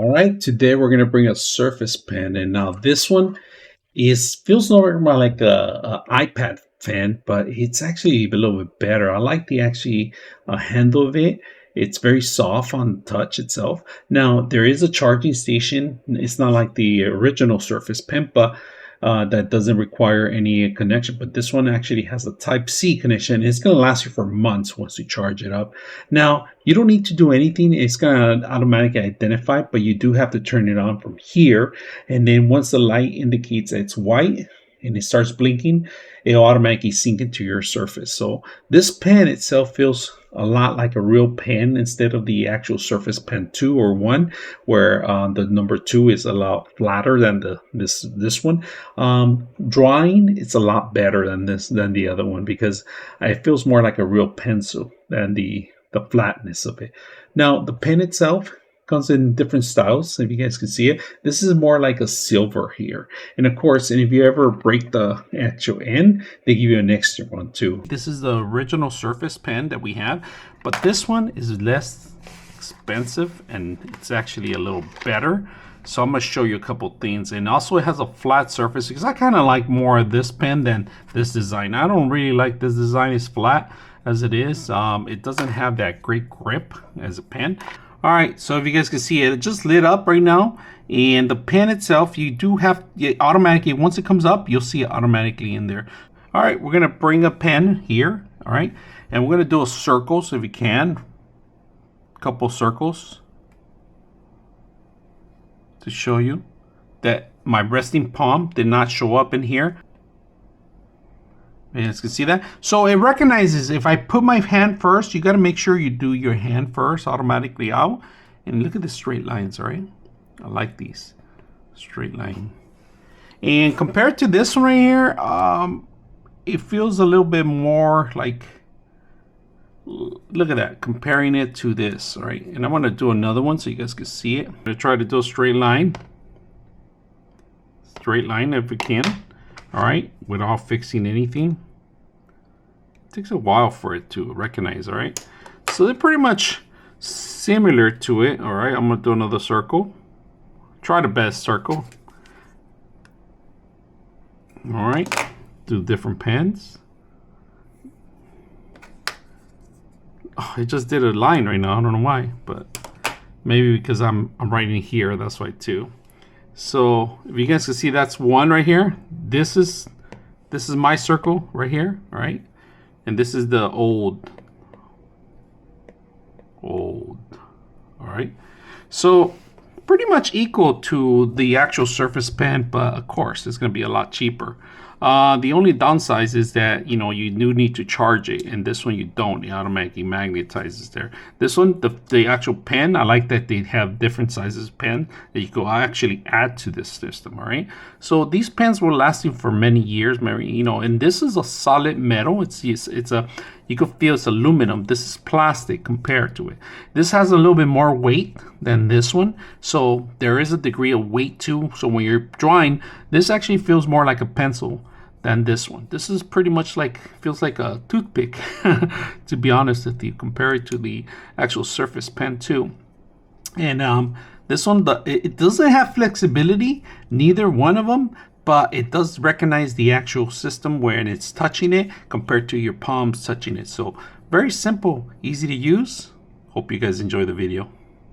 All right, today we're going to bring a Surface Pen, and now this one feels more like a iPad pen, but it's actually a little bit better. I like the actually handle of it. It's very soft on touch itself. Now there is a charging station. It's not like the original Surface Pen, but that doesn't require any connection. But this one actually has a Type C connection. It's going to last you for months once you charge it up. Now you don't need to do anything. It's going to automatically identify, but you do have to turn it on from here. And then once the light indicates that it's white and it starts blinking, it'll automatically sync into your Surface. So this pen itself feels a lot like a real pen instead of the actual Surface Pen 2 or 1, where the number 2 is a lot flatter than this one. Drawing, it's a lot better than the other one because it feels more like a real pencil than the flatness of it. Now the pen itself comes in different styles, if you guys can see it. This is more like a silver here, and of course, and if you ever break the actual end, they give you an extra one too. This is the original Surface Pen that we have, but this one is less expensive and it's actually a little better. So I'm going to show you a couple things. And also it has a flat surface because I kind of like more of this pen than this design. I don't really like this design. It's flat as it is. It doesn't have that great grip as a pen. All right, so if you guys can see it just lit up right now. And the pen itself, you do have automatically, once it comes up, you'll see it automatically in there. All right, we're gonna bring a pen here, all right? And we're gonna do a circle, so if you can, a couple circles to show you that my resting palm did not show up in here. You guys can see that. So it recognizes if I put my hand first, you got to make sure you do your hand first automatically out. And look at the straight lines, all right? I like these straight line. And compared to this one right here, it feels a little bit more like, look at that, comparing it to this, all right? And I'm going to do another one so you guys can see it. I'm going to try to do a straight line if we can. All right, without fixing anything. It takes a while for it to recognize, all right? So they're pretty much similar to it, all right? I'm gonna do another circle. Try the best circle. All right, do different pens. Oh, it just did a line right now, I don't know why, but maybe because I'm writing here, that's why too. So if you guys can see, that's one right here. This is my circle right here, all right? And this is the old, all right? So pretty much equal to the actual Surface Pen, but of course it's gonna be a lot cheaper. The only downside is that, you know, you do need to charge it, and this one you don't. It automatically magnetizes there. This one, the actual pen, I like that they have different sizes of pen that you can actually add to this system, all right? So these pens were lasting for many years, you know, and this is a solid metal. It's a, you can feel it's aluminum. This is plastic compared to it. This has a little bit more weight than this one. So there is a degree of weight too. So when you're drawing, this actually feels more like a pencil than this one. This is pretty much like, feels like a toothpick, to be honest with you, compared to the actual Surface Pen 2. And this one, it doesn't have flexibility, neither one of them, but it does recognize the actual system when it's touching it compared to your palms touching it. So very simple, easy to use. Hope you guys enjoy the video.